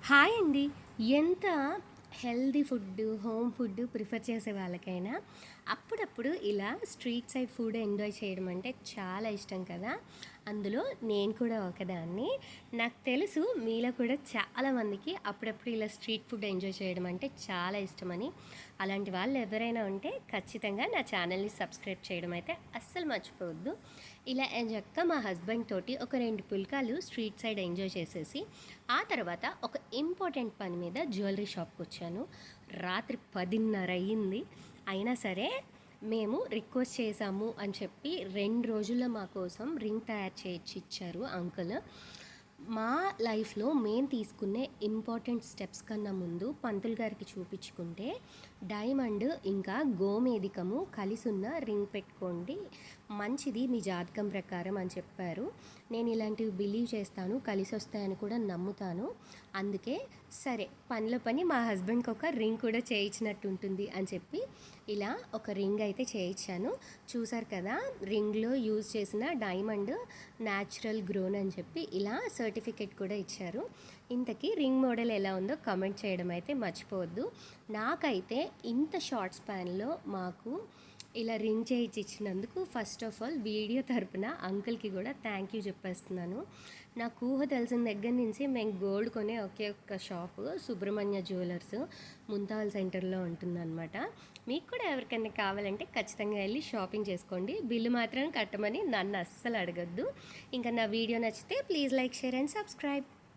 Hi అండి. ఎంత healthy food, home food prefer చేసే వాళ్ళకైనా అప్పుడప్పుడు ఇలా స్ట్రీట్ సైడ్ ఫుడ్ ఎంజాయ్ చేయడం అంటే చాలా ఇష్టం కదా! అందులో నేను కూడా ఒకదాన్ని. నాకు తెలుసు మీలో కూడా చాలామందికి అప్పుడప్పుడు ఇలా స్ట్రీట్ ఫుడ్ ఎంజాయ్ చేయడం అంటే చాలా ఇష్టమని. అలాంటి వాళ్ళు ఎవరైనా ఉంటే ఖచ్చితంగా నా ఛానల్‌ని సబ్స్క్రైబ్ చేయడం అయితే అస్సలు మర్చిపోవద్దు. ఇలా ఎంచక్కా మా హస్బెండ్ తోటి ఒక 2 పుల్కాలు స్ట్రీట్ సైడ్ ఎంజాయ్ చేసేసి, ఆ తర్వాత ఒక ఇంపార్టెంట్ పని మీద జ్యువెలరీ షాప్‌కొచ్చాను. రాత్రి 10:30 అయ్యింది. అయినా సరే మేము రిక్వెస్ట్ చేశాము అని చెప్పి 2 రోజుల్లో మా కోసం రింగ్ తయారు చేయించి ఇచ్చారు అంకుల్. మా లైఫ్‌లో మేము తీసుకునే ఇంపార్టెంట్ స్టెప్స్ కన్నా ముందు పంతులు గారికి చూపించుకుంటే డైమండ్ ఇంకా గోమేధికము కలిసున్న రింగ్ పెట్టుకోండి, మంచిది మీ జాతకం ప్రకారం అని చెప్పారు. నేను ఇలాంటివి బిలీవ్ చేస్తాను, కలిసి వస్తాయని కూడా నమ్ముతాను. అందుకే సరే పనిలో పని మా హస్బెండ్కి ఒక రింగ్ కూడా చేయించినట్టు ఉంటుంది అని చెప్పి ఇలా ఒక రింగ్ అయితే చేయించాను. చూసారు కదా, రింగ్లో యూజ్ చేసిన డైమండ్ న్యాచురల్ గ్రోన్ అని చెప్పి ఇలా సర్టిఫికెట్ కూడా ఇచ్చారు. ఇంతకీ రింగ్ మోడల్ ఎలా ఉందో కమెంట్ చేయడం అయితే మర్చిపోవద్దు. నాకైతే ఇంత షార్ట్ స్పాన్లో మాకు ఇలా రింగ్ చేయించి ఇచ్చినందుకు ఫస్ట్ ఆఫ్ ఆల్ వీడియో తరపున అంకుల్కి కూడా థ్యాంక్ యూ చెప్పేస్తున్నాను. నాకు ఊహ తెలిసిన దగ్గర నుంచి మేము గోల్డ్ కొనే ఒకే ఒక్క షాపు సుబ్రహ్మణ్య జ్యువెలర్స్ ముంతాల్ సెంటర్లో ఉంటుందన్నమాట. మీకు కూడా ఎవరికైనా కావాలంటే ఖచ్చితంగా వెళ్ళి షాపింగ్ చేసుకోండి. బిల్లు మాత్రం కట్టమని నన్ను అస్సలు అడగద్దు. ఇంకా నా వీడియో నచ్చితే please like, share and subscribe.